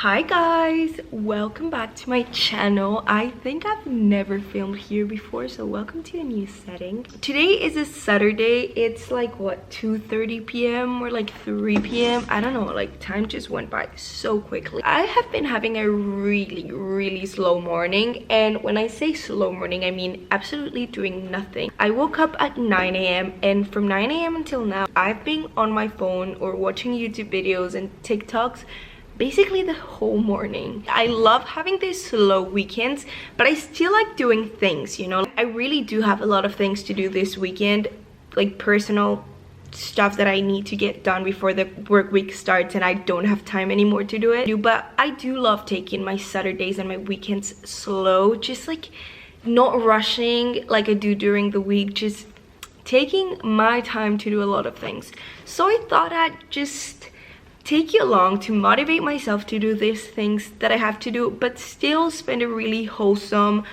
Hi guys, welcome back to my channel. I think I've never filmed here before, so welcome to a new setting. Today is a Saturday. It's like what, 2:30 p.m. or like 3 p.m. I don't know, like time just went by so quickly. I have been having a really slow morning, and when I say slow morning, I mean absolutely doing nothing. I woke up at 9 a.m. and from 9 a.m. until now I've been on my phone or watching YouTube videos and TikToks basically the whole morning. I love having these slow weekends, but I still like doing things, you know. I really do have a lot of things to do this weekend, like personal stuff that I need to get done before the work week starts, and I don't have time anymore to do it. But I do love taking my Saturdays and my weekends slow, just like not rushing like I do during the week, just taking my time to do a lot of things. So I thought I'd just take you along to motivate myself to do these things that I have to do, but still spend a really wholesome,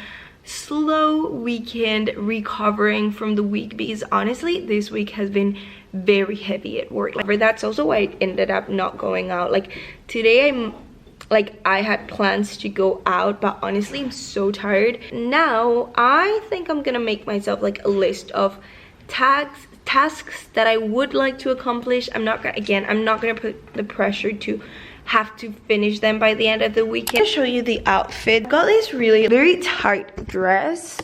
slow weekend recovering from the week, because honestly this week has been very heavy at work. Like, that's also why I ended up not going out. Like today I had plans to go out, but honestly I'm so tired. Now I think I'm gonna make myself like a list of tasks that I would like to accomplish. I'm not gonna put the pressure to have to finish them by the end of the weekend. I'll show you the outfit. Got this really very tight dress,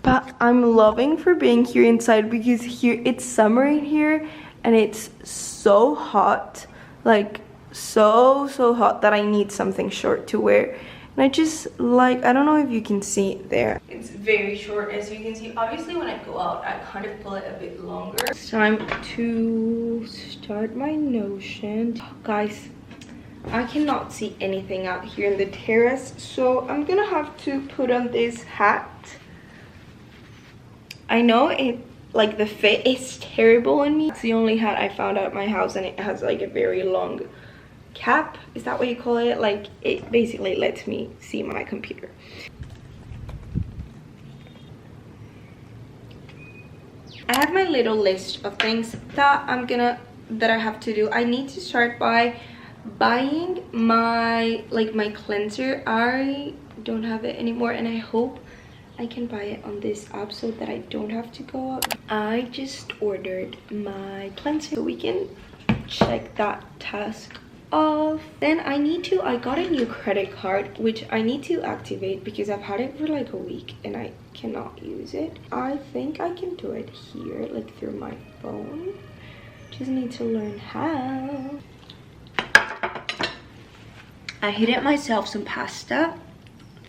but I'm loving for being here inside because here it's summer in here and it's so hot, like so hot that I need something short to wear. And I just like, I don't know if you can see it there. It's very short, as you can see. Obviously when I go out, I kind of pull it a bit longer. It's time to start my Notion. Oh, guys, I cannot see anything out here in the terrace, so I'm gonna have to put on this hat. I know it, like the fit is terrible on me. It's the only hat I found at my house, and it has like a very long cap, is that what you call it? Like it basically lets me see my computer. I have my little list of things that I have to do. I need to start by buying my cleanser. I don't have it anymore, and I hope I can buy it on this app so that I don't have to go out. I just ordered my cleanser, so we can check that task off. Then I got a new credit card which I need to activate because I've had it for like a week and I cannot use it. I think I can do it here, like through my phone. Just need to learn how. I heated myself some pasta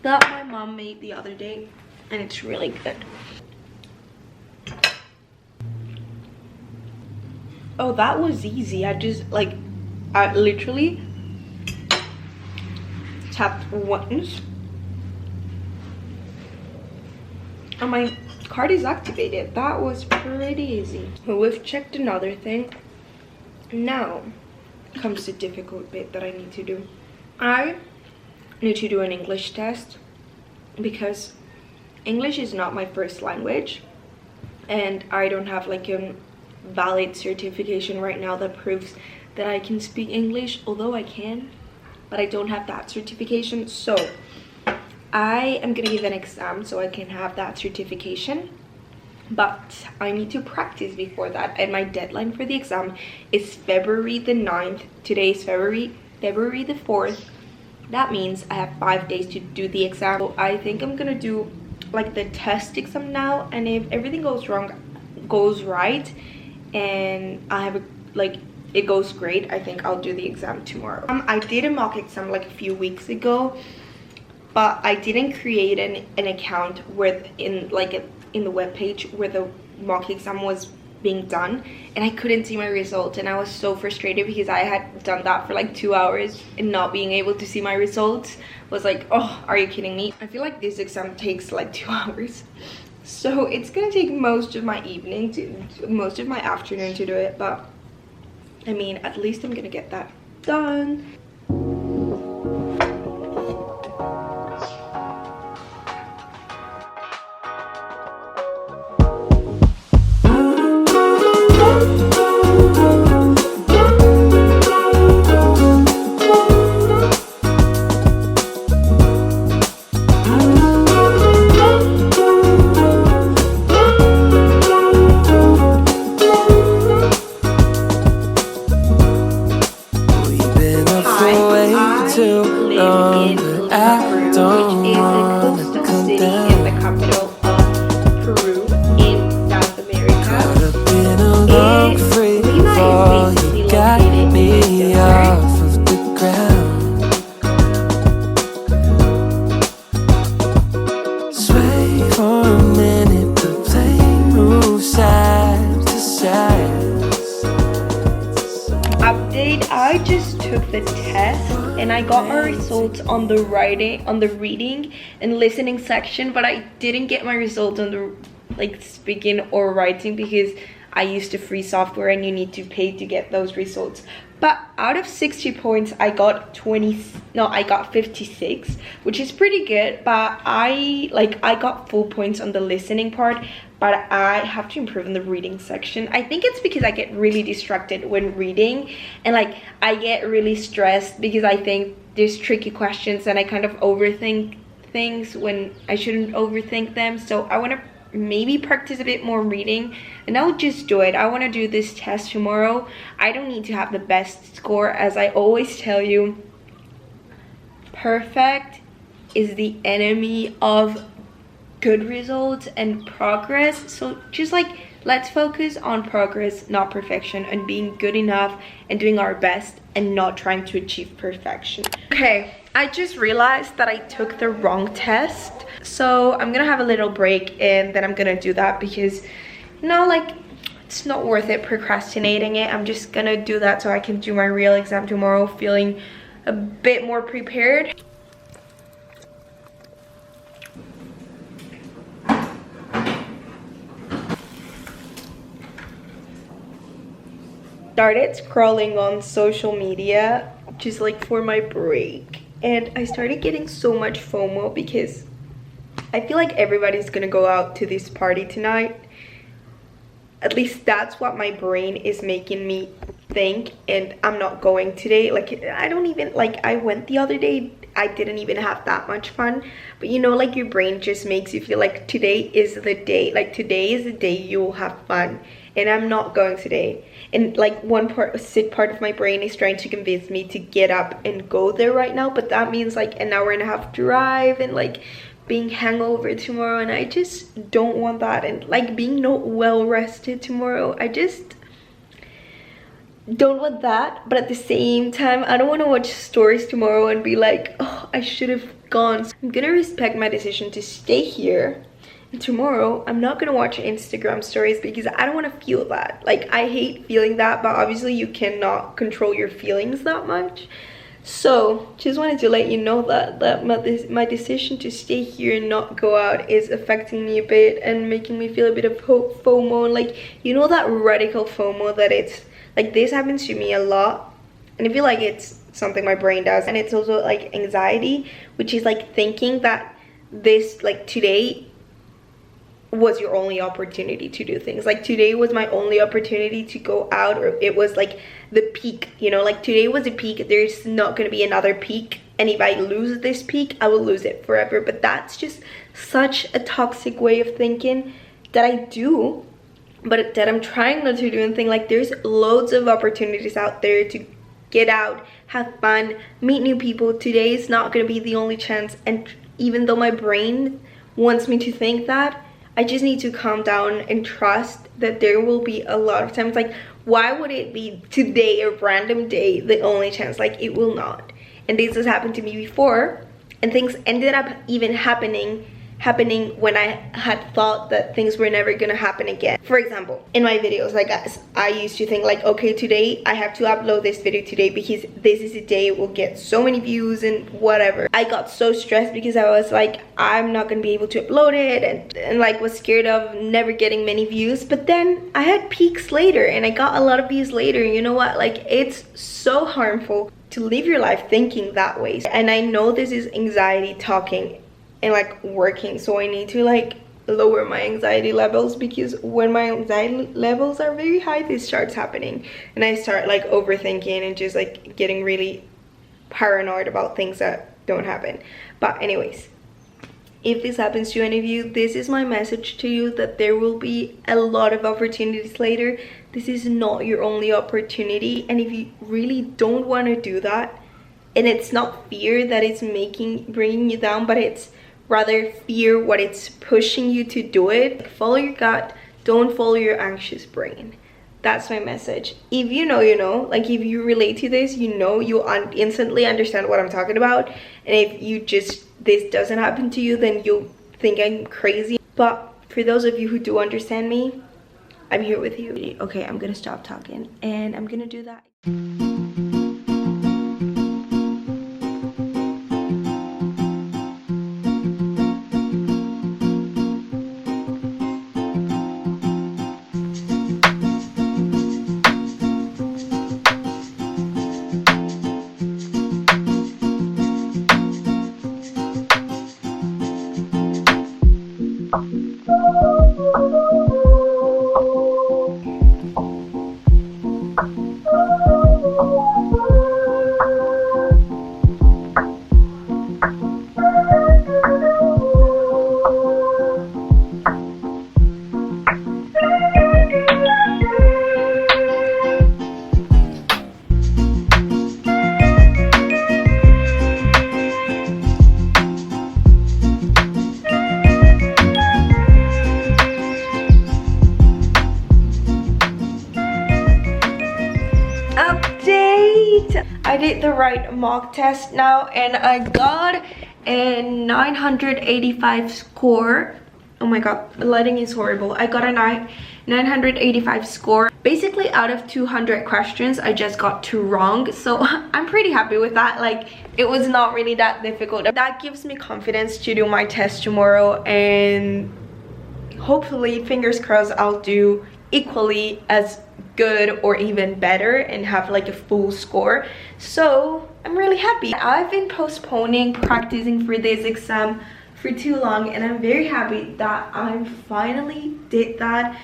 that my mom made the other day, and it's really good. Oh, that was easy. I literally tapped once and my card is activated. That was pretty easy. We've checked another thing. Now comes the difficult bit that I need to do. I need to do an English test because English is not my first language, and I don't have like a valid certification right now that proves that I can speak English, although I can, but I don't have that certification. So I am gonna give an exam so I can have that certification, but I need to practice before that, and my deadline for the exam is February the 9th. Today is February the 4th. That means I have 5 days to do the exam. So I think I'm gonna do like the test exam now, and if everything goes right and I have it goes great, I think I'll do the exam tomorrow. I did a mock exam like a few weeks ago, but I didn't create an account in the web page where the mock exam was being done, and I couldn't see my results, and I was so frustrated because I had done that for like 2 hours, and not being able to see my results was like, oh, are you kidding me? I feel like this exam takes like 2 hours, so it's gonna take most of my evening most of my afternoon to do it, but I mean, at least I'm gonna get that done. took the test and I got my results on the reading and listening section, but I didn't get my results on the like speaking or writing because I used a free software and you need to pay to get those results. But out of 60 points, I got 56, which is pretty good. But I got full points on the listening part, but I have to improve in the reading section. I think it's because I get really distracted when reading, and like I get really stressed because I think there's tricky questions and I kind of overthink things when I shouldn't overthink them. So I want to maybe practice a bit more reading, and I'll just do it. I want to do this test tomorrow. I don't need to have the best score, as I always tell you. Perfect is the enemy of good results and progress. So just like, let's focus on progress, not perfection, and being good enough and doing our best and not trying to achieve perfection. Okay, I just realized that I took the wrong test, so I'm gonna have a little break and then I'm gonna do that because, you know, like, it's not worth it procrastinating it. I'm just gonna do that so I can do my real exam tomorrow feeling a bit more prepared. Started scrolling on social media just like for my break, and I started getting so much FOMO because I feel like everybody's gonna go out to this party tonight. At least that's what my brain is making me think, and I'm not going today. Like, I don't even, like, I went the other day, I didn't even have that much fun. But you know, like, your brain just makes you feel like today is the day. Like, today is the day you will have fun, and I'm not going today. And like, a sick part of my brain is trying to convince me to get up and go there right now, but that means like an hour and a half drive and like being hangover tomorrow, and I just don't want that. And like being not well rested tomorrow, I just don't want that. But at the same time, I don't want to watch stories tomorrow and be like, oh, I should have gone. So I'm gonna respect my decision to stay here. And tomorrow, I'm not gonna watch Instagram stories because I don't want to feel that. Like, I hate feeling that, but obviously you cannot control your feelings that much. So, just wanted to let you know that my decision to stay here and not go out is affecting me a bit and making me feel a bit of FOMO. Like, you know, that radical FOMO that it's, like, this happens to me a lot. And I feel like it's something my brain does. And it's also, like, anxiety, which is, like, thinking that this, like, today was your only opportunity to do things. Like, today was my only opportunity to go out, or it was like the peak, you know, like today was a peak. There's not going to be another peak, and if I lose this peak, I will lose it forever. But that's just such a toxic way of thinking that I do, but that I'm trying not to do anything. Like, there's loads of opportunities out there to get out, have fun, meet new people. Today is not going to be the only chance, and even though my brain wants me to think that, I just need to calm down and trust that there will be a lot of times. Like, why would it be today, a random day, the only chance? Like, it will not. And this has happened to me before, and things ended up even happening when I had thought that things were never gonna happen again. For example, in my videos, like, I used to think like, okay, today I have to upload this video today because this is the day it will get so many views and whatever. I got so stressed because I was like, I'm not gonna be able to upload it, and like was scared of never getting many views. But then I had peaks later and I got a lot of views later. You know what, like, it's so harmful to live your life thinking that way. And I know this is anxiety talking and like working, so I need to like lower my anxiety levels, because when my anxiety levels are very high, this starts happening and I start like overthinking and just like getting really paranoid about things that don't happen. But anyways, if this happens to any of you, this is my message to you, that there will be a lot of opportunities later. This is not your only opportunity, and if you really don't want to do that, and it's not fear that is bringing you down, but it's rather fear what it's pushing you to do it, follow your gut, don't follow your anxious brain. That's my message. If you know, you know. Like, if you relate to this, you know, you instantly understand what I'm talking about. And if you just, this doesn't happen to you, then you'll think I'm crazy. But for those of you who do understand me, I'm here with you. Okay, I'm gonna stop talking and I'm gonna do that. I did the right mock test now and I got a 985 score. Oh my god, lighting is horrible. I got a 985 score. Basically out of 200 questions, I just got 2 wrong. So I'm pretty happy with that. Like, it was not really that difficult. That gives me confidence to do my test tomorrow, and hopefully, fingers crossed, I'll do equally as good or even better and have like a full score. So I'm really happy. I've been postponing practicing for this exam for too long, and I'm very happy that I finally did that.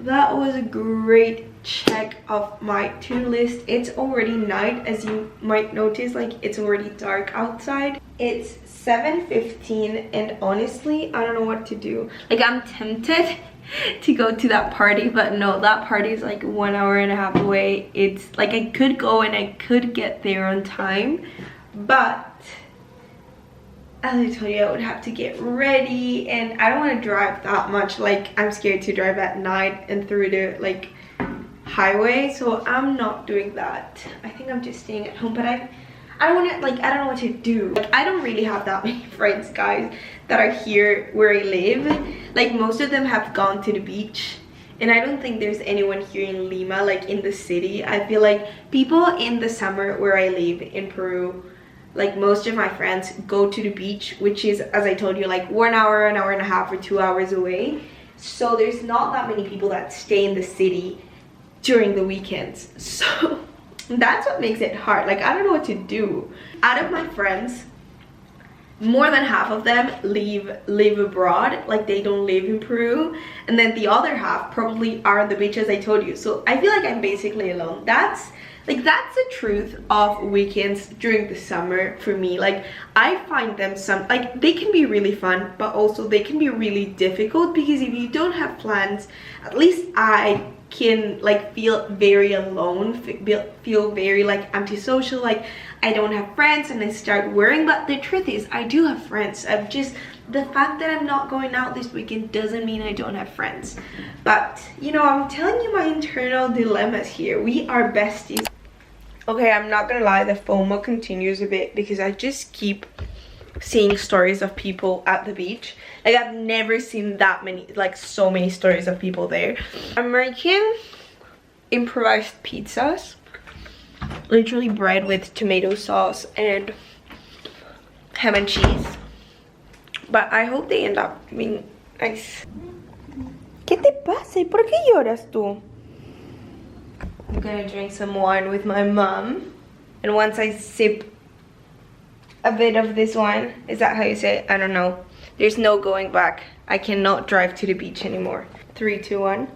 That was a great check of my to-do list. It's already night, as you might notice. Like, it's already dark outside. It's 7:15 and honestly I don't know what to do. Like, I'm tempted to go to that party, but no, that party is like 1.5 hours away. It's like I could go and I could get there on time, but as I told you, I would have to get ready and I don't want to drive that much. Like, I'm scared to drive at night and through the like highway, so I'm not doing that. I think I'm just staying at home, but I don't want to, like, I don't know what to do. Like, I don't really have that many friends, guys, that are here where I live. Like, most of them have gone to the beach, and I don't think there's anyone here in Lima, like in the city. I feel like people in the summer where I live in Peru, like, most of my friends go to the beach, which is, as I told you, like 1 hour, 1.5 hours, or 2 hours away. So there's not that many people that stay in the city during the weekends. So that's what makes it hard. Like, I don't know what to do. Out of my friends, more than half of them live abroad. Like, they don't live in Peru, and then the other half probably are on the beach, as I told you. So I feel like I'm basically alone. That's the truth of weekends during the summer for me. Like, I find them like, they can be really fun, but also they can be really difficult, because if you don't have plans, at least I can like feel very alone, feel very like antisocial, like I don't have friends, and I start worrying. But the truth is, I do have friends. I've just, the fact that I'm not going out this weekend doesn't mean I don't have friends. But you know, I'm telling you my internal dilemmas here. We are besties. Okay, I'm not gonna lie, the FOMO continues a bit because I just keep seeing stories of people at the beach. Like, I've never seen that many, like so many stories of people there. I'm making improvised pizzas, literally bread with tomato sauce and ham and cheese, but I hope they end up being nice. ¿Qué te pasa? ¿Y por qué lloras tú? I'm gonna drink some wine with my mom, and once I sip a bit of this wine, is that how you say it? I don't know. There's no going back. I cannot drive to the beach anymore. 3, 2, 1.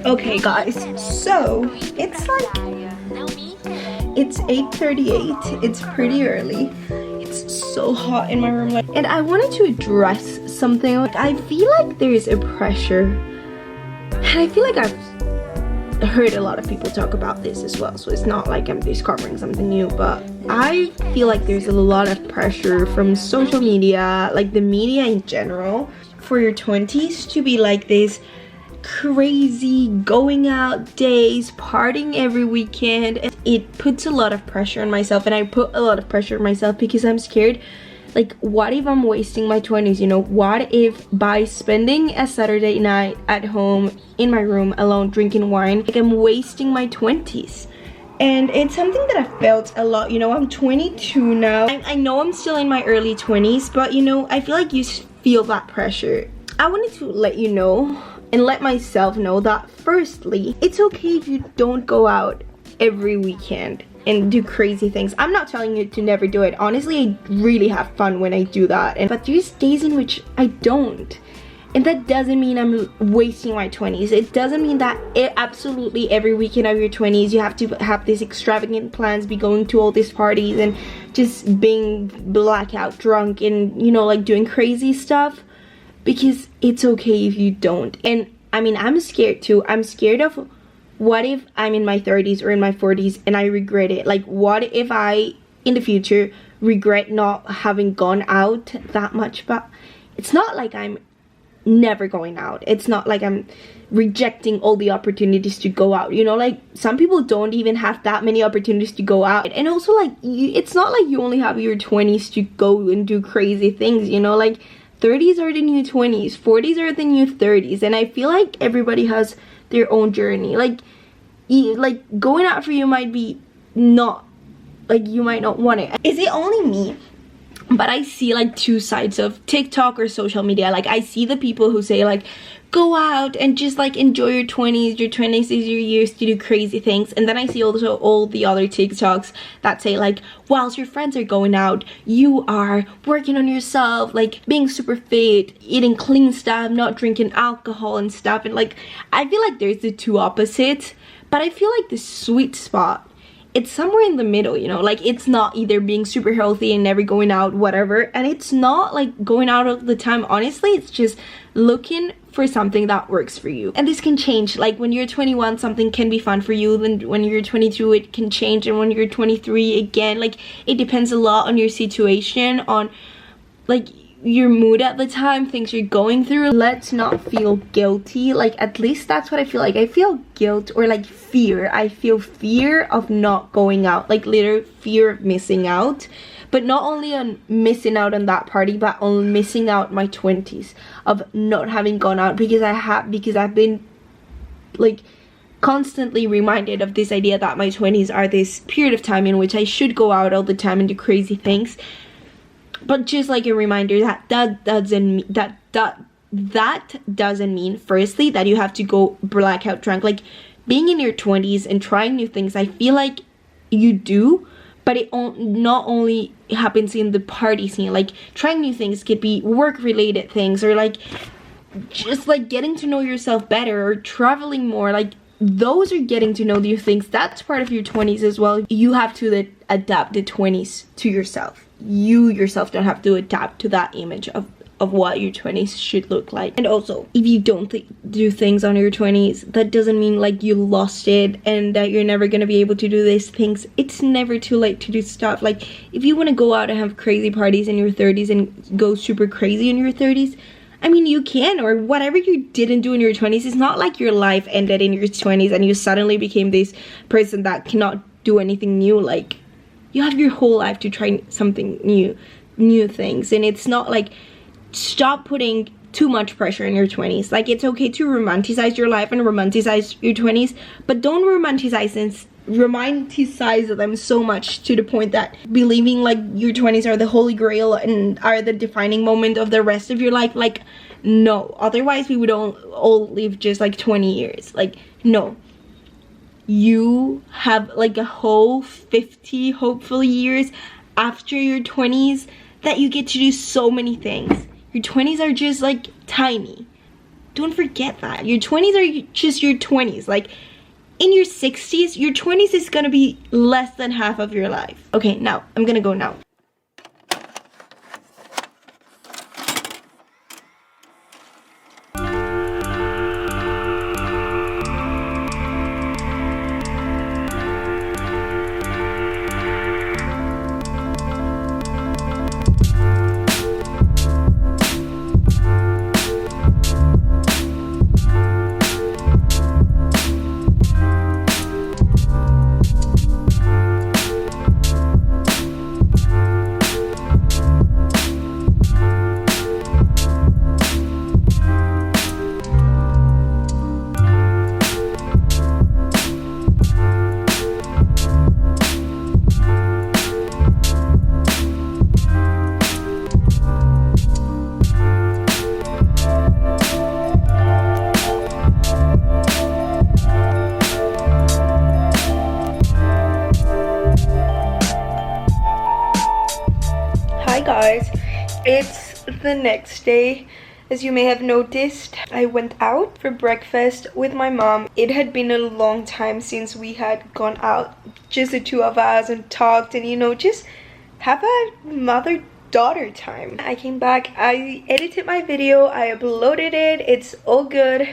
Okay guys, so it's like, it's 8:38. It's pretty early. It's so hot in my room, and I wanted to address something. Like, I feel like there is a pressure, and I feel like I've heard a lot of people talk about this as well, so it's not like I'm discovering something new, but I feel like there's a lot of pressure from social media, like the media in general, for your 20s to be like this crazy going out days, partying every weekend. It puts a lot of pressure on myself, and I put a lot of pressure on myself because I'm scared. Like, what if I'm wasting my 20s, you know? What if by spending a Saturday night at home in my room alone drinking wine, like, I'm wasting my 20s? And it's something that I felt a lot, you know. I'm 22 now. I know I'm still in my early 20s, but you know, I feel like you feel that pressure. I wanted to let you know and let myself know that, firstly, it's okay if you don't go out every weekend and do crazy things. I'm not telling you to never do it. Honestly, I really have fun when I do that. But there's days in which I don't. And that doesn't mean I'm wasting my 20s. It doesn't mean that absolutely every weekend of your 20s you have to have these extravagant plans, be going to all these parties and just being blackout drunk and, you know, like doing crazy stuff. Because it's okay if you don't. And I mean, I'm scared too. I'm scared of what if I'm in my 30s or in my 40s and I regret it. Like, what if I in the future regret not having gone out that much? But it's not like I'm never going out. It's not like I'm rejecting all the opportunities to go out, you know, like some people don't even have that many opportunities to go out. And also, like, it's not like you only have your 20s to go and do crazy things, you know, like 30s are the new 20s, 40s are the new 30s, and I feel like everybody has their own journey. Like going out for you might be not, like, you might not want it. Is it only me? But I see like two sides of TikTok or social media. Like, I see the people who say like, go out and just like enjoy your 20s. Your 20s is your years to do crazy things. And then I see also all the other TikToks that say like, whilst your friends are going out, you are working on yourself, like being super fit, eating clean stuff, not drinking alcohol and stuff. And like, I feel like there's the two opposites. But I feel like the sweet spot, it's somewhere in the middle, you know, like it's not either being super healthy and never going out, whatever, and it's not like going out all the time. Honestly, it's just looking for something that works for you. And this can change. Like when you're 21, something can be fun for you, then when you're 22 it can change, and when you're 23 again, like it depends a lot on your situation, on like your mood at the time, things you're going through. Let's not feel guilty. Like, at least that's what I feel like. I feel guilt or like fear. I feel fear of not going out, like literal fear of missing out. But not only on missing out on that party, but on missing out my 20s, of not having gone out, because I've been like constantly reminded of this idea that my 20s are this period of time in which I should go out all the time and do crazy things. But just like a reminder that doesn't mean firstly that you have to go blackout drunk. Like, being in your 20s and trying new things, I feel like you do, but it not only happens in the party scene. Like, trying new things could be work related things, or like just like getting to know yourself better, or traveling more. Like, those are getting to know new things. That's part of your 20s as well. You have to adapt the 20s to yourself. You yourself don't have to adapt to that image of what your 20s should look like. And also, if you don't do things on your 20s, that doesn't mean like you lost it and that you're never gonna be able to do these things. It's never too late to do stuff. Like, if you want to go out and have crazy parties in your 30s and go super crazy in your 30s, I mean, you can. Or whatever you didn't do in your 20s, it's not like your life ended in your 20s and you suddenly became this person that cannot do anything new. Like, you have your whole life to try something new things. And it's not like, stop putting too much pressure in your 20s. Like, it's okay to romanticize your life and romanticize your 20s, but don't romanticize them so mumuch to the point that believing like your 20s are the holy grail and are the defining moment of the rest of your life. Like, no, otherwise we would all live just like 20 years. Like, no, you have like a whole 50 hopefully years after your 20s that you get to do so many things. Your 20s are just like tiny. Don't forget that. Your 20s are just your 20s. Like, in your 60s, your 20s is gonna be less than half of your life. Okay, now I'm gonna go now. guys, it's the next day. As you may have noticed, I went out for breakfast with my mom. It had been a long time since we had gone out, just the two of us, and talked and, you know, just have a mother-daughter time. I came back, I edited my video, I uploaded it, it's all good,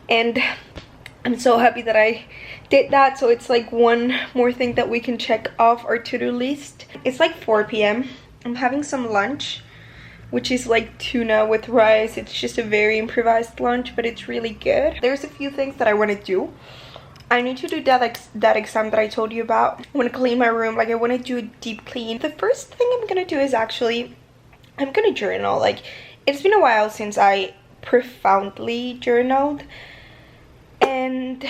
and I'm so happy that I did that. So it's like one more thing that we can check off our to-do list. It's like 4 p.m. I'm having some lunch, which is like tuna with rice. It's just a very improvised lunch, but it's really good. There's a few things that I want to do. I need to do that exam that I told you about. I want to clean my room. Like, I want to do a deep clean. The first thing I'm gonna do is actually, I'm gonna journal. Like, it's been a while since I profoundly journaled, and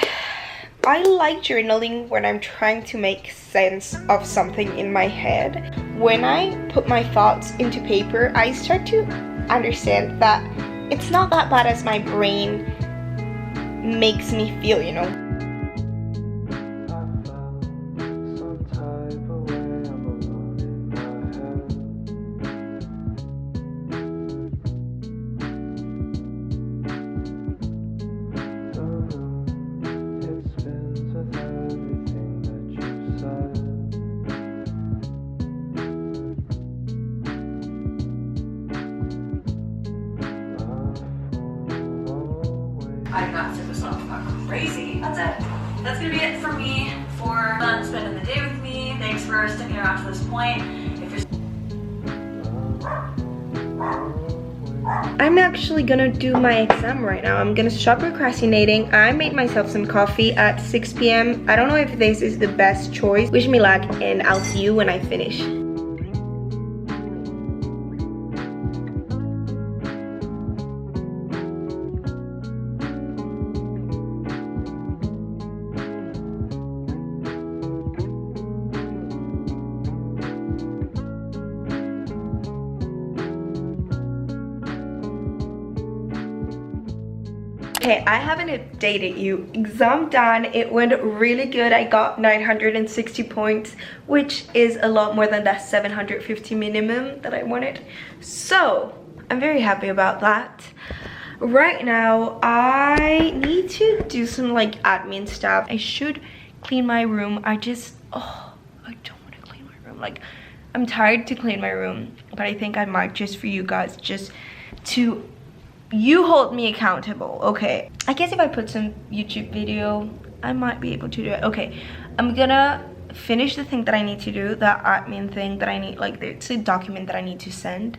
I like journaling when I'm trying to make sense of something in my head. When I put my thoughts into paper, I start to understand that it's not that bad as my brain makes me feel, you know. I got to this off crazy. That's it. That's gonna be it for me for spending the day with me. Thanks for sticking around to this point. I'm actually gonna do my exam right now. I'm gonna stop procrastinating. I made myself some coffee at 6 p.m. I don't know if this is the best choice. Wish me luck, and I'll see you when I finish. Okay, I haven't updated you. Exam done. It went really good. I got 960 points, which is a lot more than that 750 minimum that I wanted. So, I'm very happy about that. Right now, I need to do some like admin stuff. I should clean my room. I don't want to clean my room. Like, I'm tired to clean my room, but I think I might, just for you guys, just to you hold me accountable. Okay, I guess if I put some YouTube video, I might be able to do it. Okay, I'm gonna finish the thing that I need to do, that admin thing that I need, like it's a document that I need to send,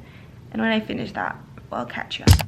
and when I finish that, I'll catch you up.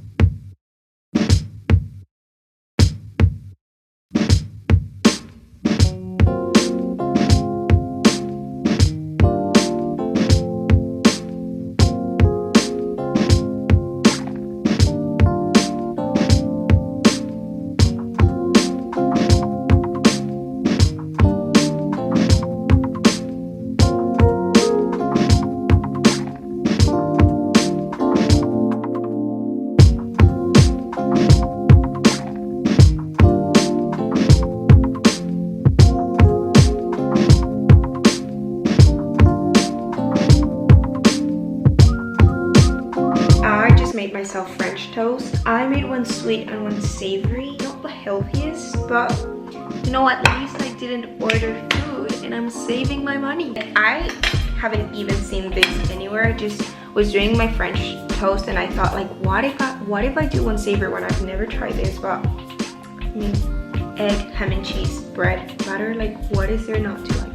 Myself French toast. I made one sweet and one savory. Not the healthiest, but you know, at least I didn't order food and I'm saving my money. I haven't even seen this anywhere. I just was doing my French toast and I thought, like, what if I do one savory when I've never tried this? But I mean, egg, ham and cheese, bread, butter, like what is there not to like?